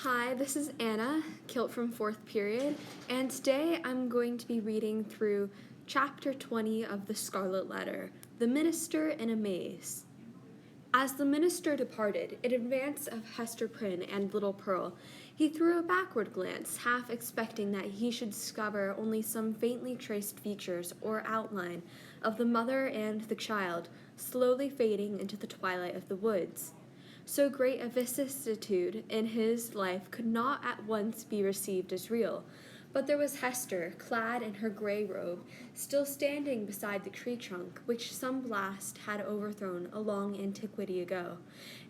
Hi, this is Anna, Kilt from 4th period, and today I'm going to be reading through Chapter 20 of The Scarlet Letter, The Minister in a Maze. As the minister departed, in advance of Hester Prynne and little Pearl, he threw a backward glance, half expecting that he should discover only some faintly traced features or outline of the mother and the child, slowly fading into the twilight of the woods. So great a vicissitude in his life could not at once be received as real, but there was Hester, clad in her gray robe, still standing beside the tree trunk which some blast had overthrown a long antiquity ago,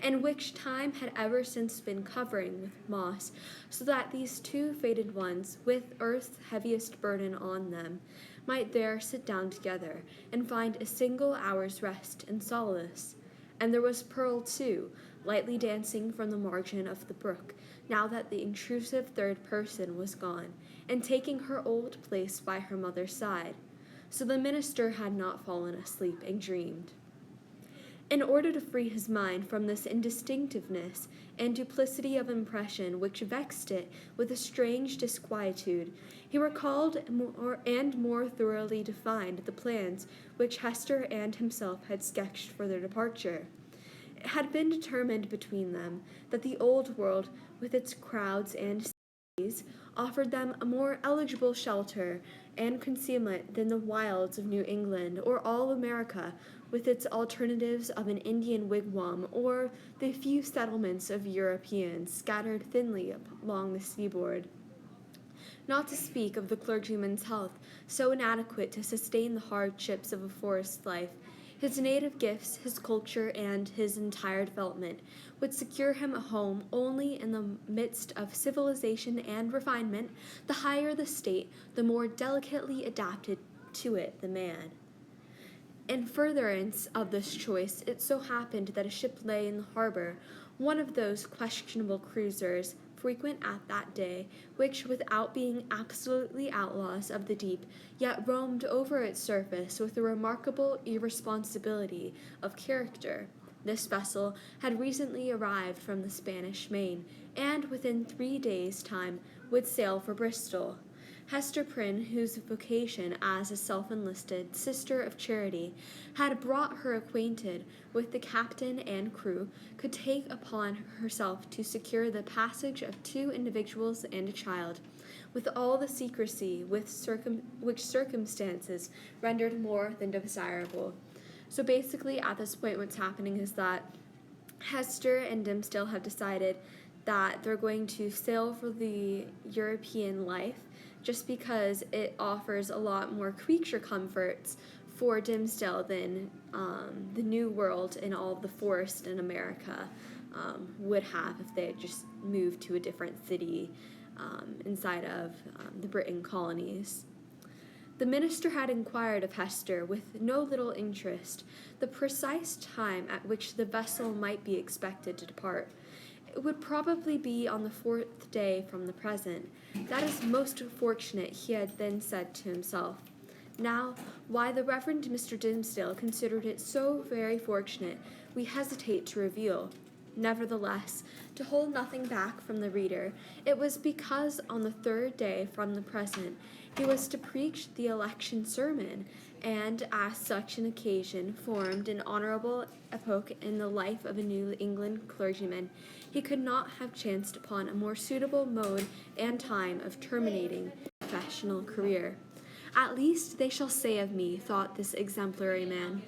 and which time had ever since been covering with moss, so that these two faded ones, with earth's heaviest burden on them, might there sit down together, and find a single hour's rest and solace. And there was Pearl, too, lightly dancing from the margin of the brook, now that the intrusive third person was gone, and taking her old place by her mother's side. So the minister had not fallen asleep and dreamed. In order to free his mind from this indistinctiveness and duplicity of impression which vexed it with a strange disquietude, he recalled more thoroughly defined the plans which Hester and himself had sketched for their departure. It had been determined between them that the old world, with its crowds and cities, offered them a more eligible shelter and concealment than the wilds of New England or all America, with its alternatives of an Indian wigwam or the few settlements of Europeans scattered thinly along the seaboard. Not to speak of the clergyman's health, so inadequate to sustain the hardships of a forest life, his native gifts, his culture, and his entire development would secure him a home only in the midst of civilization and refinement. The higher the state, the more delicately adapted to it the man. In furtherance of this choice, it so happened that a ship lay in the harbor, one of those questionable cruisers frequent at that day, which, without being absolutely outlaws of the deep, yet roamed over its surface with a remarkable irresponsibility of character. This vessel had recently arrived from the Spanish Main, and within 3 days' time would sail for Bristol. Hester Prynne, whose vocation as a self-enlisted Sister of Charity had brought her acquainted with the captain and crew, could take upon herself to secure the passage of 2 individuals and a child, with all the secrecy which circumstances rendered more than desirable. So basically, at this point, what's happening is that Hester and Dimmesdale have decided that they're going to sail for the European life just because it offers a lot more creature comforts for Dimmesdale than the New World and all the forest in America would have if they had just moved to a different city inside of the Britain colonies. The minister had inquired of Hester, with no little interest, the precise time at which the vessel might be expected to depart. It would probably be on the 4th day from the present. That is most fortunate, he had then said to himself. Now, why the Reverend Mr. Dimmesdale considered it so very fortunate, we hesitate to reveal. Nevertheless, to hold nothing back from the reader, it was because on the 3rd day from the present he was to preach the election sermon, and as such an occasion formed an honorable epoch in the life of a New England clergyman, he could not have chanced upon a more suitable mode and time of terminating his professional career. At least they shall say of me, thought this exemplary man,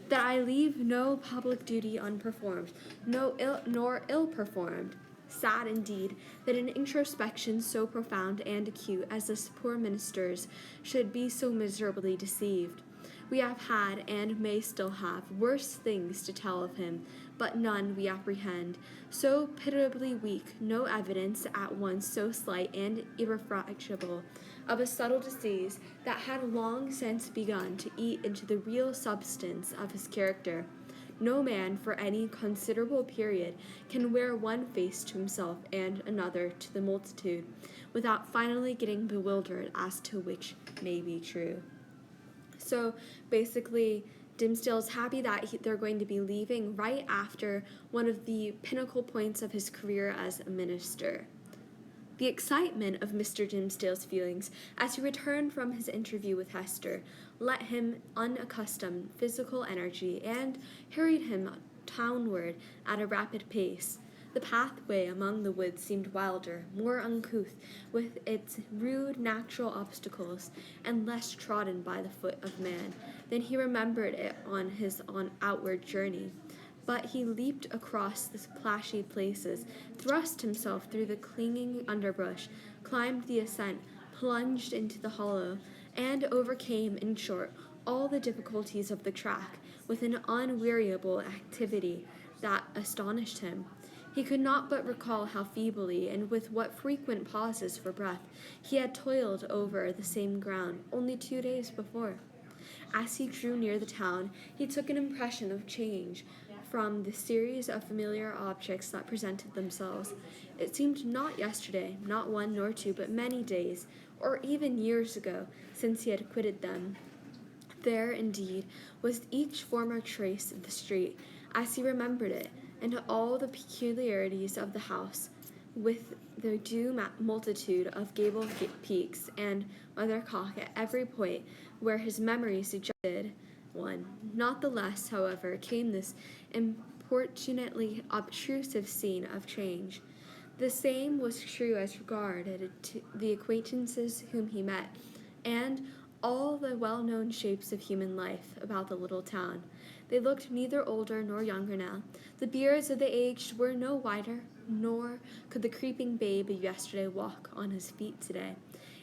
that I leave no public duty unperformed, nor ill performed. Sad indeed that an introspection so profound and acute as this poor minister's should be so miserably deceived. We have had, and may still have, worse things to tell of him, but none, we apprehend, so pitiably weak, no evidence at once so slight and irrefragable, of a subtle disease that had long since begun to eat into the real substance of his character. No man, for any considerable period, can wear one face to himself and another to the multitude, without finally getting bewildered as to which may be true. So basically, Dimmesdale's happy that they're going to be leaving right after one of the pinnacle points of his career as a minister. The excitement of Mr. Dimsdale's feelings as he returned from his interview with Hester let him unaccustomed physical energy and hurried him townward at a rapid pace. The pathway among the woods seemed wilder, more uncouth, with its rude natural obstacles, and less trodden by the foot of man than he remembered it on his outward journey. But he leaped across the plashy places, thrust himself through the clinging underbrush, climbed the ascent, plunged into the hollow, and overcame, in short, all the difficulties of the track with an unweariable activity that astonished him. He could not but recall how feebly and with what frequent pauses for breath he had toiled over the same ground only 2 days before. As he drew near the town, he took an impression of change from the series of familiar objects that presented themselves. It seemed not yesterday, not one nor two, but many days, or even years ago, since he had quitted them. There, indeed, was each former trace of the street, as he remembered it, and all the peculiarities of the house, with the due multitude of gabled peaks and weathercock at every point where his memory suggested one. Not the less, however, came this importunately obtrusive scene of change. The same was true as regarded the acquaintances whom he met, and all the well-known shapes of human life about the little town. They looked neither older nor younger now. The beards of the aged were no wider, nor could the creeping babe of yesterday walk on his feet today.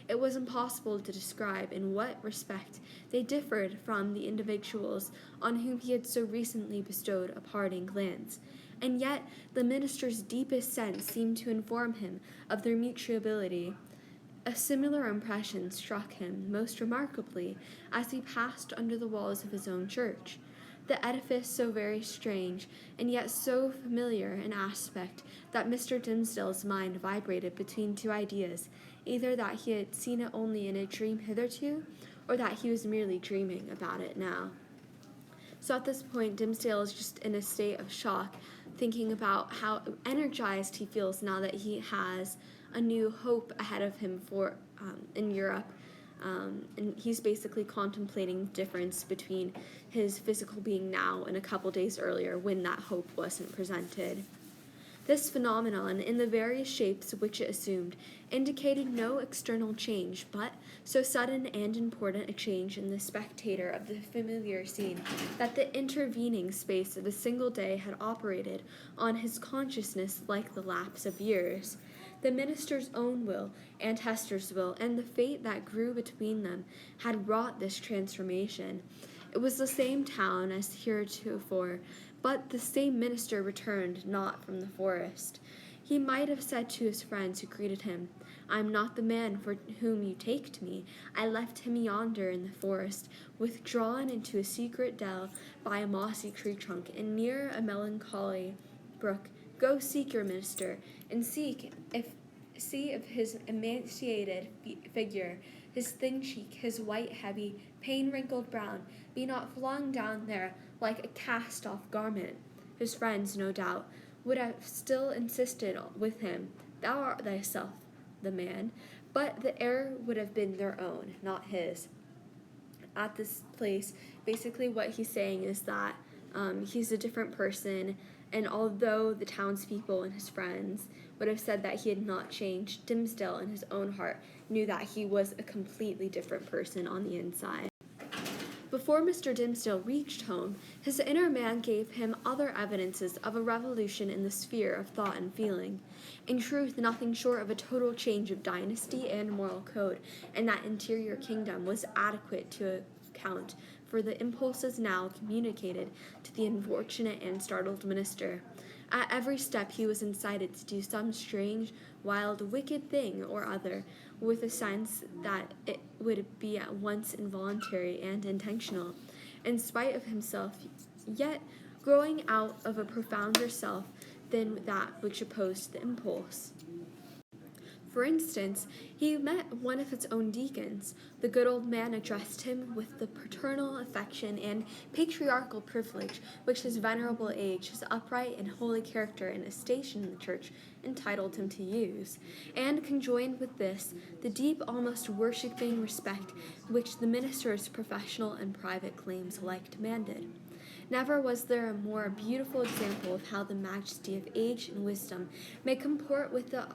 It was impossible to describe in what respect they differed from the individuals on whom he had so recently bestowed a parting glance, and yet the minister's deepest sense seemed to inform him of their mutuality. A similar impression struck him most remarkably as he passed under the walls of his own church. The edifice so very strange, and yet so familiar in aspect that Mr. Dimsdale's mind vibrated between two ideas, either that he had seen it only in a dream hitherto, or that he was merely dreaming about it now. So at this point, Dimsdale is just in a state of shock, thinking about how energized he feels now that he has a new hope ahead of him for in Europe. And he's basically contemplating the difference between his physical being now and a couple days earlier when that hope wasn't presented. This phenomenon, in the various shapes which it assumed, indicated no external change, but so sudden and important a change in the spectator of the familiar scene that the intervening space of a single day had operated on his consciousness like the lapse of years. The minister's own will and Hester's will, and the fate that grew between them, had wrought this transformation. It was the same town as heretofore, but the same minister returned not from the forest. He might have said to his friends who greeted him, "I am not the man for whom you take me. I left him yonder in the forest, withdrawn into a secret dell by a mossy tree trunk, and near a melancholy brook. Go seek your minister, and see if his emaciated figure, his thin cheek, his white, heavy, pain-wrinkled brow, be not flung down there like a cast-off garment." His friends, no doubt, would have still insisted with him, "Thou art thyself the man," but the error would have been their own, not his. At this place, basically what he's saying is that he's a different person, and although the townspeople and his friends would have said that he had not changed, Dimsdale in his own heart knew that he was a completely different person on the inside. Before Mr. Dimsdale reached home, his inner man gave him other evidences of a revolution in the sphere of thought and feeling. In truth, nothing short of a total change of dynasty and moral code in that interior kingdom was adequate to account for the impulses now communicated to the unfortunate and startled minister. At every step he was incited to do some strange, wild, wicked thing or other, with a sense that it would be at once involuntary and intentional, in spite of himself, yet growing out of a profounder self than that which opposed the impulse. For instance, he met one of its own deacons. The good old man addressed him with the paternal affection and patriarchal privilege which his venerable age, his upright and holy character, and his station in the church entitled him to use, and conjoined with this, the deep, almost worshipping respect which the minister's professional and private claims alike demanded. Never was there a more beautiful example of how the majesty of age and wisdom may comport with the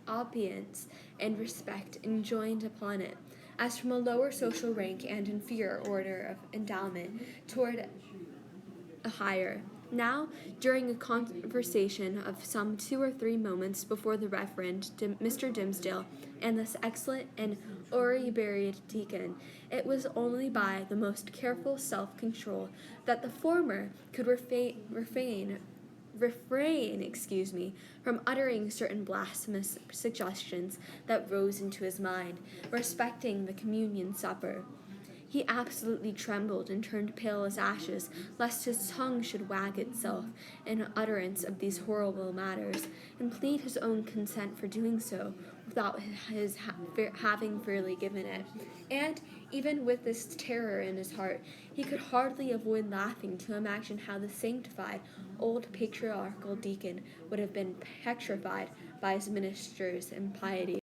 obedience and respect enjoined upon it, as from a lower social rank and inferior order of endowment toward a higher. Now, during a conversation of some 2 or 3 moments before the Reverend Mr. Dimsdale and this excellent and hoary-buried deacon, it was only by the most careful self-control that the former could refrain from uttering certain blasphemous suggestions that rose into his mind respecting the communion supper. He absolutely trembled and turned pale as ashes, lest his tongue should wag itself in utterance of these horrible matters, and plead his own consent for doing so, without his having freely given it. And, even with this terror in his heart, he could hardly avoid laughing to imagine how the sanctified old patriarchal deacon would have been petrified by his minister's impiety.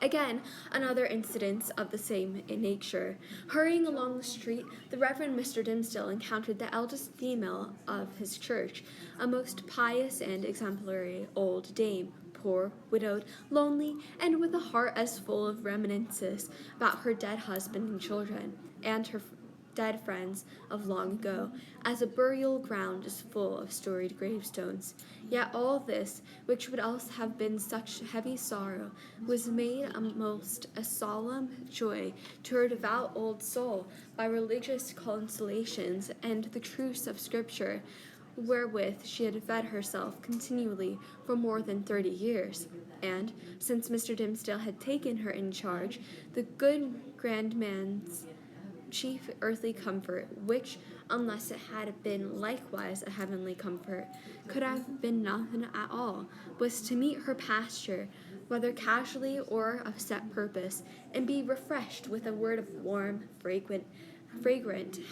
Again, another incident of the same nature. Hurrying along the street, the Reverend Mr. Dimsdale encountered the eldest female of his church, a most pious and exemplary old dame, poor, widowed, lonely, and with a heart as full of reminiscences about her dead husband and children, and her dead friends of long ago, as a burial ground is full of storied gravestones. Yet all this, which would else have been such heavy sorrow, was made almost a solemn joy to her devout old soul by religious consolations and the truths of Scripture, wherewith she had fed herself continually for more than 30 years. And, since Mr. Dimsdale had taken her in charge, the good grand man's chief earthly comfort, which, unless it had been likewise a heavenly comfort, could have been nothing at all, was to meet her pasture, whether casually or of set purpose, and be refreshed with a word of warm, fragrant,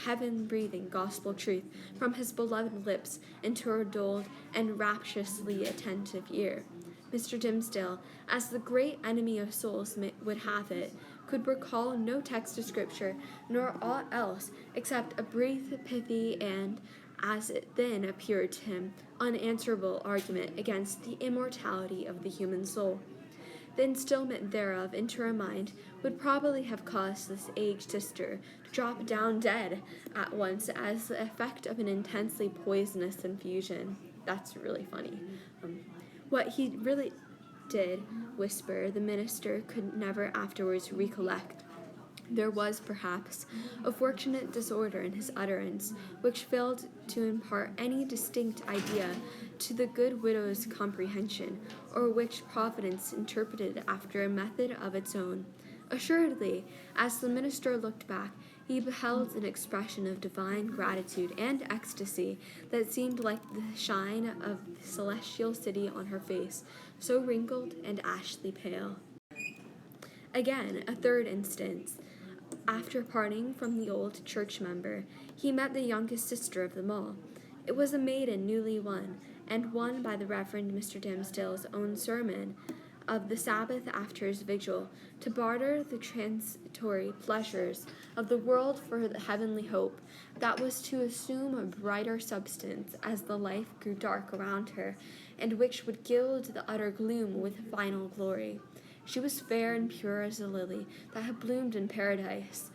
heaven-breathing gospel truth from his beloved lips into her dulled and rapturously attentive ear. Mr. Dimsdale, as the great enemy of souls would have it, could recall no text of Scripture, nor aught else, except a brief, pithy, and, as it then appeared to him, unanswerable argument against the immortality of the human soul. The instillment thereof into her mind would probably have caused this aged sister to drop down dead at once as the effect of an intensely poisonous infusion. That's really funny. What he really did whisper, the minister could never afterwards recollect. There was, perhaps, a fortunate disorder in his utterance, which failed to impart any distinct idea to the good widow's comprehension, or which Providence interpreted after a method of its own. Assuredly, as the minister looked back, he beheld an expression of divine gratitude and ecstasy that seemed like the shine of the celestial city on her face, so wrinkled and ashy pale. Again, a third instance. After parting from the old church member, he met the youngest sister of them all. It was a maiden newly won, and won by the Reverend Mr. Dimsdale's own sermon of the Sabbath after his vigil, to barter the transitory pleasures of the world for the heavenly hope that was to assume a brighter substance as the life grew dark around her, and which would gild the utter gloom with final glory. She was fair and pure as a lily that had bloomed in paradise.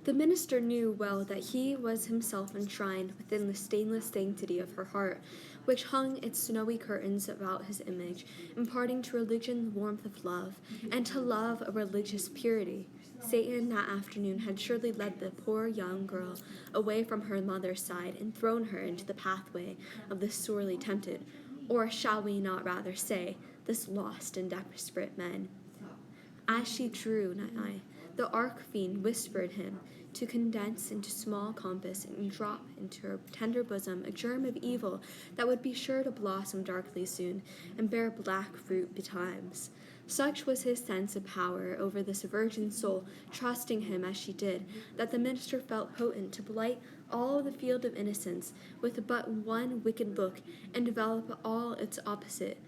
The minister knew well that he was himself enshrined within the stainless sanctity of her heart, which hung its snowy curtains about his image, imparting to religion the warmth of love, and to love a religious purity. Satan that afternoon had surely led the poor young girl away from her mother's side and thrown her into the pathway of the sorely tempted, or shall we not rather say, this lost and desperate man. As she drew nigh, the arch-fiend whispered him, to condense into small compass and drop into her tender bosom a germ of evil that would be sure to blossom darkly soon and bear black fruit betimes. Such was his sense of power over this virgin soul, trusting him as she did, that the minister felt potent to blight all the field of innocence with but one wicked look, and develop all its opposite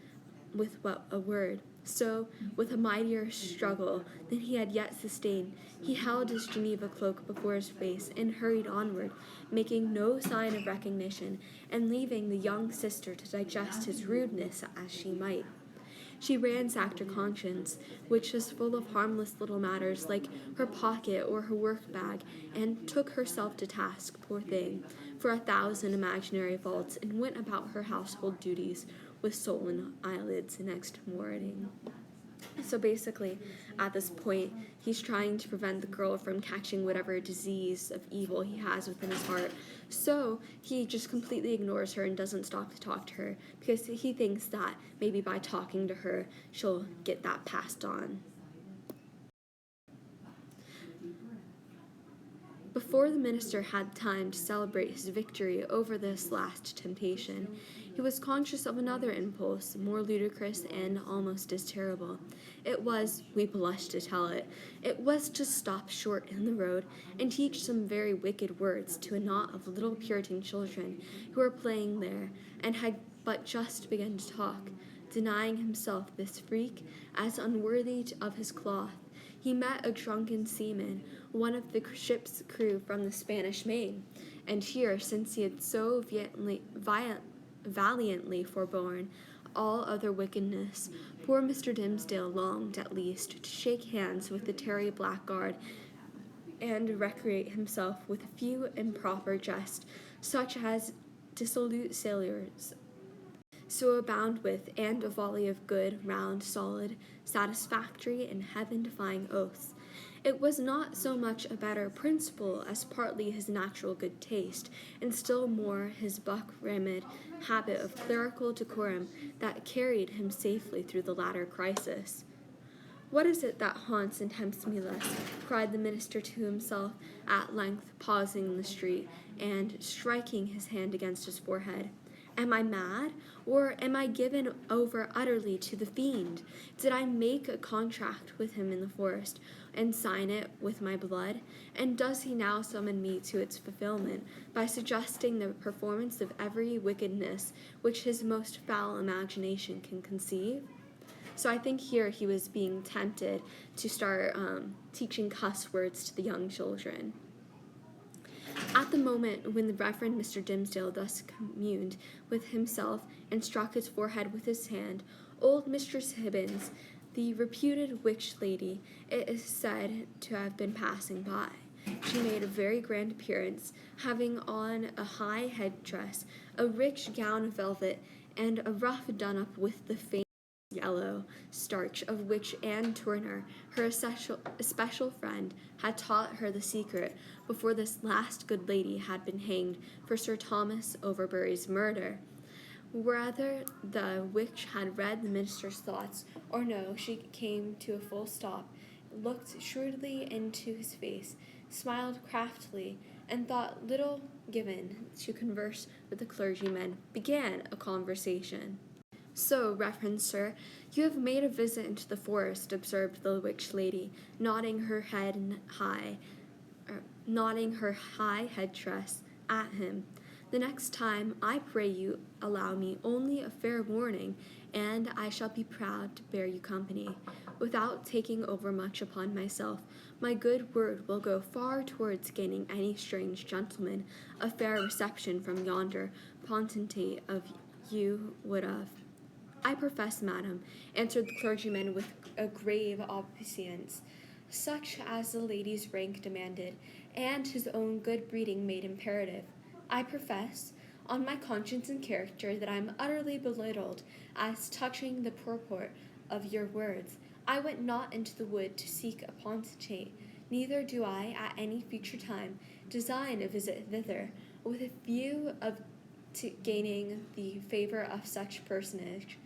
with but a word. So, with a mightier struggle than he had yet sustained, he held his Geneva cloak before his face and hurried onward, making no sign of recognition, and leaving the young sister to digest his rudeness as she might. She ransacked her conscience, which was full of harmless little matters like her pocket or her work bag, and took herself to task, poor thing, for 1,000 imaginary faults, and went about her household duties with sullen eyelids next morning. So basically, at this point, he's trying to prevent the girl from catching whatever disease of evil he has within his heart. So he just completely ignores her and doesn't stop to talk to her because he thinks that maybe by talking to her, she'll get that passed on. Before the minister had time to celebrate his victory over this last temptation, he was conscious of another impulse, more ludicrous and almost as terrible. It was, we blush to tell it was to stop short in the road and teach some very wicked words to a knot of little Puritan children who were playing there and had but just begun to talk, denying himself this freak as unworthy of his cloth. He met a drunken seaman, one of the ship's crew from the Spanish Main, and here, since he had so valiantly forborne all other wickedness, poor Mr. Dimmesdale longed, at least, to shake hands with the tarry blackguard and recreate himself with a few improper jests, such as dissolute sailors so abound with, and a volley of good, round, solid, satisfactory, and heaven-defying oaths. It was not so much a better principle as partly his natural good taste, and still more his buck-rammed habit of clerical decorum that carried him safely through the latter crisis. "What is it that haunts and tempts me less?" cried the minister to himself, at length pausing in the street, and striking his hand against his forehead. "Am I mad, or am I given over utterly to the fiend? Did I make a contract with him in the forest, and sign it with my blood? And does he now summon me to its fulfillment, by suggesting the performance of every wickedness which his most foul imagination can conceive?" So I think here he was being tempted to start teaching cuss words to the young children. At the moment when the Reverend Mr. Dimmesdale thus communed with himself and struck his forehead with his hand, old Mistress Hibbins, the reputed witch lady, it is said to have been passing by. She made a very grand appearance, having on a high headdress, a rich gown of velvet, and a ruff done up with the famous yellow starch of which Anne Turner, her especial friend, had taught her the secret before this last good lady had been hanged for Sir Thomas Overbury's murder. Whether the witch had read the minister's thoughts or no, she came to a full stop, looked shrewdly into his face, smiled craftily, and thought little given to converse with the clergyman, began a conversation. "So, reverend sir, you have made a visit into the forest," observed the witch lady, nodding her high headdress at him. "The next time, I pray you allow me only a fair warning, and I shall be proud to bear you company. Without taking over much upon myself, my good word will go far towards gaining any strange gentleman a fair reception from yonder potentate of you would of." "I profess, madam," answered the clergyman with a grave obeisance, such as the lady's rank demanded, and his own good breeding made imperative, "I profess, on my conscience and character, that I am utterly belittled as touching the purport of your words. I went not into the wood to seek a potentate, neither do I, at any future time, design a visit thither, with a view of gaining the favor of such personage.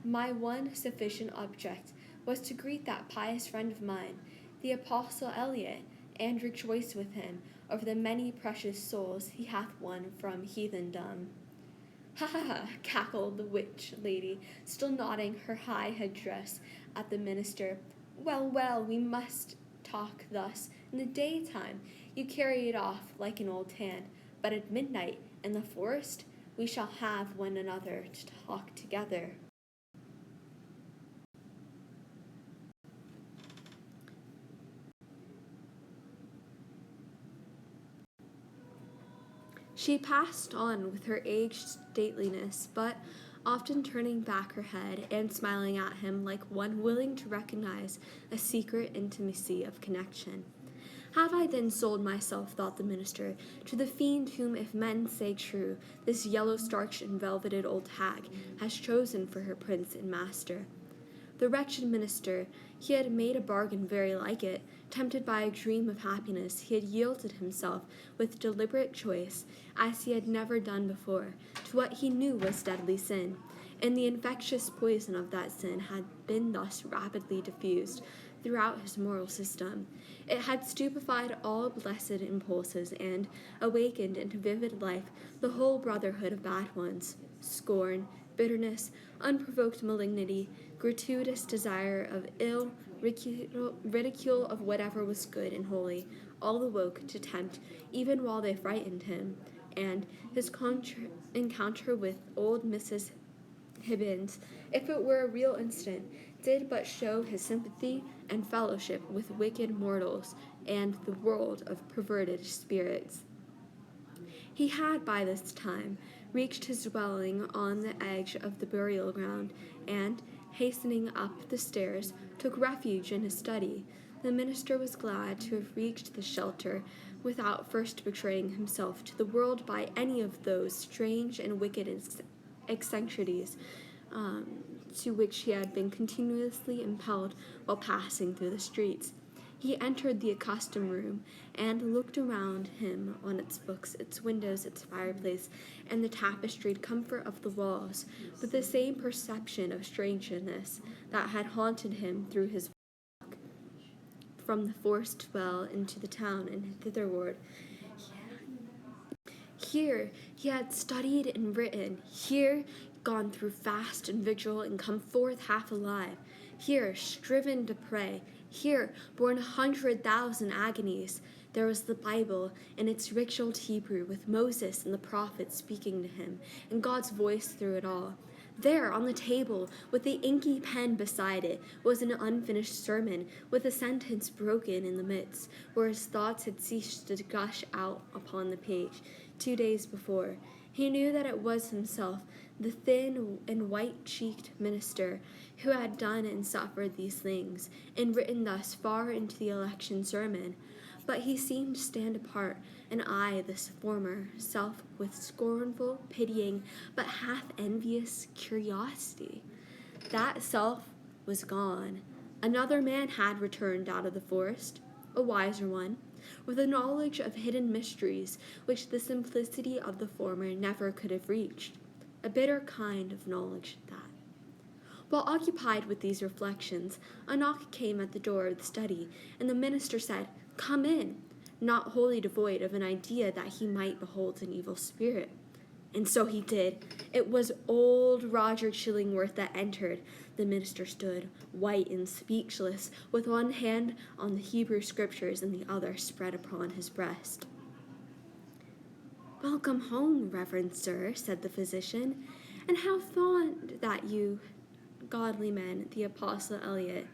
My one sufficient object was to greet that pious friend of mine, the Apostle Eliot, and rejoice with him over the many precious souls he hath won from heathendom. Ha ha ha, cackled the witch lady, still nodding her high headdress at the minister. Well, well, we must talk thus. In the daytime you carry it off like an old hand, but at midnight in the forest we shall have one another to talk together. She passed on with her aged stateliness, but often turning back her head and smiling at him like one willing to recognize a secret intimacy of connection. Have I then sold myself, thought the minister, to the fiend whom, if men say true, this yellow-starched and velveted old hag has chosen for her prince and master? The wretched minister, he had made a bargain very like it. Tempted by a dream of happiness, he had yielded himself with deliberate choice, as he had never done before, to what he knew was deadly sin, and the infectious poison of that sin had been thus rapidly diffused throughout his moral system. It had stupefied all blessed impulses and awakened into vivid life the whole brotherhood of bad ones. Scorn, bitterness, unprovoked malignity, gratuitous desire of ill, ridicule of whatever was good and holy, all awoke to tempt, even while they frightened him, and his encounter with old Mrs. Hibbins, if it were a real incident, did but show his sympathy and fellowship with wicked mortals and the world of perverted spirits. He had by this time reached his dwelling on the edge of the burial ground, and, hastening up the stairs, took refuge in his study. The minister was glad to have reached the shelter without first betraying himself to the world by any of those strange and wicked eccentricities to which he had been continuously impelled while passing through the streets. He entered the accustomed room and looked around him on its books, its windows, its fireplace, and the tapestried comfort of the walls, with the same perception of strangeness that had haunted him through his walk from the forest well into the town and thitherward. Here he had studied and written, here gone through fast and vigil and come forth half alive, here striven to pray, here borne 100,000 agonies. There was the Bible in its rich old Hebrew, with Moses and the prophets speaking to him, and God's voice through it all. There, on the table, with the inky pen beside it, was an unfinished sermon, with a sentence broken in the midst, where his thoughts had ceased to gush out upon the page 2 days before. He knew that it was himself, the thin and white-cheeked minister, who had done and suffered these things, and written thus far into the election sermon. But he seemed to stand apart, and eye this former self with scornful, pitying, but half-envious curiosity. That self was gone. Another man had returned out of the forest, a wiser one, with a knowledge of hidden mysteries which the simplicity of the former never could have reached. A bitter kind of knowledge, that. While occupied with these reflections, a knock came at the door of the study, and the minister said, "Come in," not wholly devoid of an idea that he might behold an evil spirit. And so he did. It was old Roger Chillingworth that entered. The minister stood, white and speechless, with one hand on the Hebrew scriptures and the other spread upon his breast. "Welcome home, reverend sir," said the physician, "and how fond that you, godly men, the Apostle Eliot.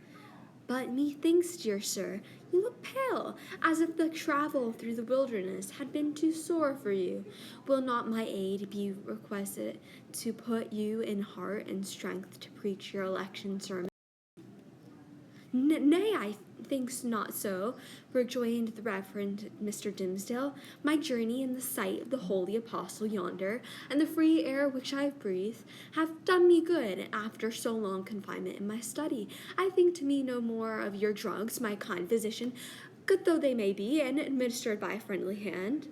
But methinks, dear sir, you look pale, as if the travel through the wilderness had been too sore for you. Will not my aid be requested to put you in heart and strength to preach your election sermon?" "Nay, I thinks not so," rejoined the Reverend Mr. Dimsdale. "My journey and the sight of the holy apostle yonder, and the free air which I have breathed, have done me good after so long confinement in my study. I think to me no more of your drugs, my kind physician, good though they may be, and administered by a friendly hand."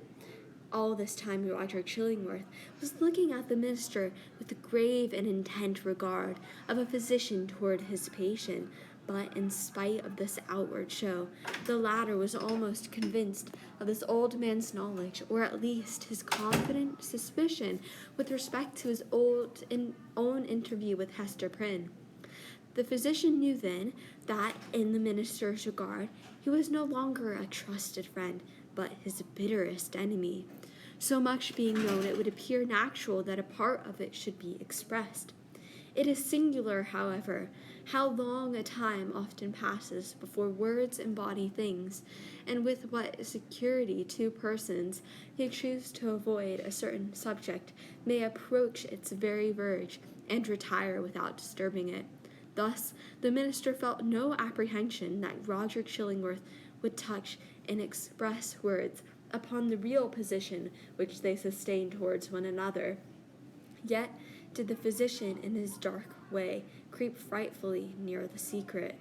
All this time Roger Chillingworth was looking at the minister with the grave and intent regard of a physician toward his patient, But in spite of this outward show, the latter was almost convinced of this old man's knowledge, or at least his confident suspicion with respect to his own interview with Hester Prynne. The physician knew then that, in the minister's regard, he was no longer a trusted friend, but his bitterest enemy. So much being known, it would appear natural that a part of it should be expressed. It is singular, however, how long a time often passes before words embody things, and with what security two persons who choose to avoid a certain subject may approach its very verge and retire without disturbing it. Thus, the minister felt no apprehension that Roger Chillingworth would touch in express words upon the real position which they sustained towards one another. Yet did the physician in his dark way creep frightfully near the secret.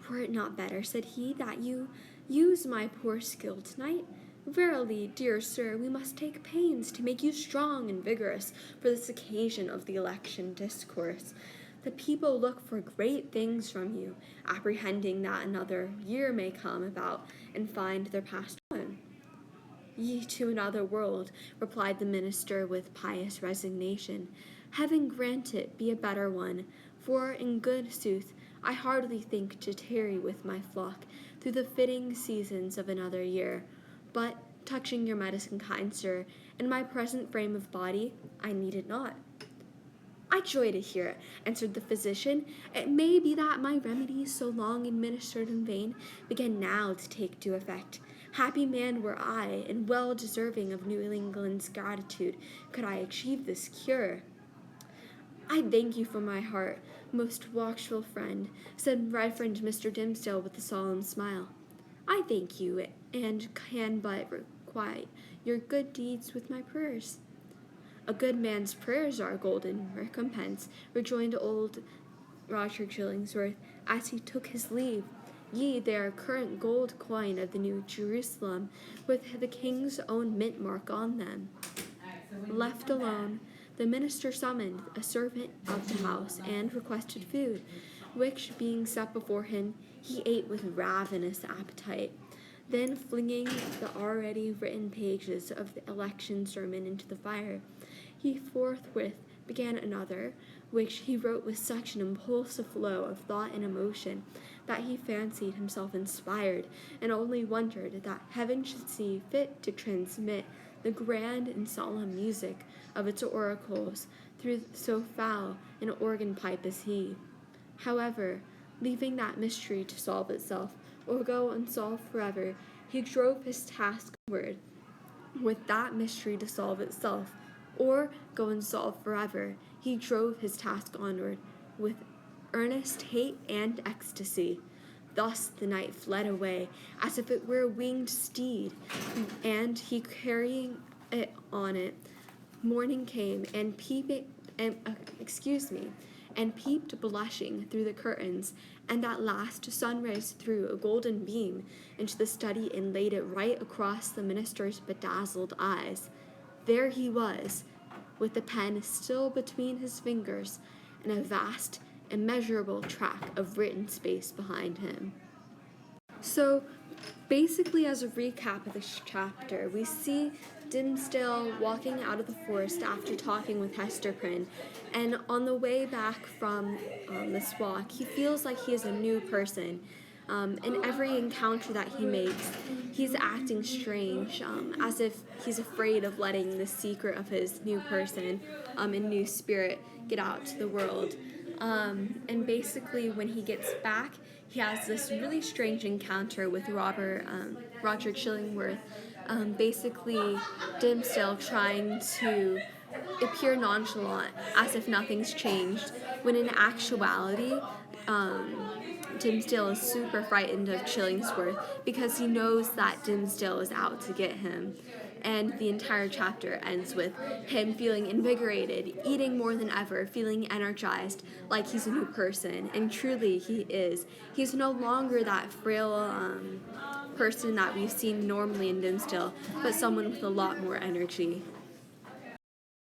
"Were it not better," said he, "that you use my poor skill tonight? Verily, dear sir, we must take pains to make you strong and vigorous for this occasion of the election discourse. The people look for great things from you, apprehending that another year may come about and find their past one." "Ye to another world," replied the minister with pious resignation. "Heaven grant it be a better one, for in good sooth I hardly think to tarry with my flock through the fitting seasons of another year. But, touching your medicine, kind sir, in my present frame of body, I need it not." "I joy to hear it," answered the physician. "It may be that my remedies, so long administered in vain, begin now to take due effect. Happy man were I, and well deserving of New England's gratitude, could I achieve this cure." "I thank you from my heart, most watchful friend," said Reverend Mr. Dimmesdale with a solemn smile. "I thank you, and can but requite your good deeds with my prayers." "A good man's prayers are a golden recompense," rejoined old Roger Chillingsworth, as he took his leave. "Ye, they are current gold coin of the New Jerusalem, with the king's own mint mark on them." Left alone, the minister summoned a servant of the house and requested food, which, being set before him, he ate with ravenous appetite. Then, flinging the already written pages of the election sermon into the fire, he forthwith began another, which he wrote with such an impulsive flow of thought and emotion that he fancied himself inspired, and only wondered that heaven should see fit to transmit the grand and solemn music of its oracles through so foul an organ pipe as he. However, leaving that mystery to solve itself, or go unsolved forever, he drove his task onward. With that mystery to solve itself, or go unsolved forever, he drove his task onward with earnest hate and ecstasy. Thus the night fled away, as if it were a winged steed, and he carrying it on it. Morning came, and peeped blushing through the curtains, and at last sunrise threw a golden beam into the study and laid it right across the minister's bedazzled eyes. There he was, with the pen still between his fingers, and a vast, immeasurable tract of written space behind him. So, basically, as a recap of this chapter, we see Dimmesdale walking out of the forest after talking with Hester Prynne, and on the way back from this walk, he feels like he is a new person. In every encounter that he makes, he's acting strange, as if he's afraid of letting the secret of his new person and new spirit get out to the world. And basically, when he gets back, he has this really strange encounter with Roger Chillingworth. Basically, Dimmesdale trying to appear nonchalant, as if nothing's changed, when in actuality, Dimmesdale is super frightened of Chillingsworth because he knows that Dimmesdale is out to get him. And the entire chapter ends with him feeling invigorated, eating more than ever, feeling energized, like he's a new person. And truly he is. He's no longer that frail person that we've seen normally in Dimmesdale, but someone with a lot more energy.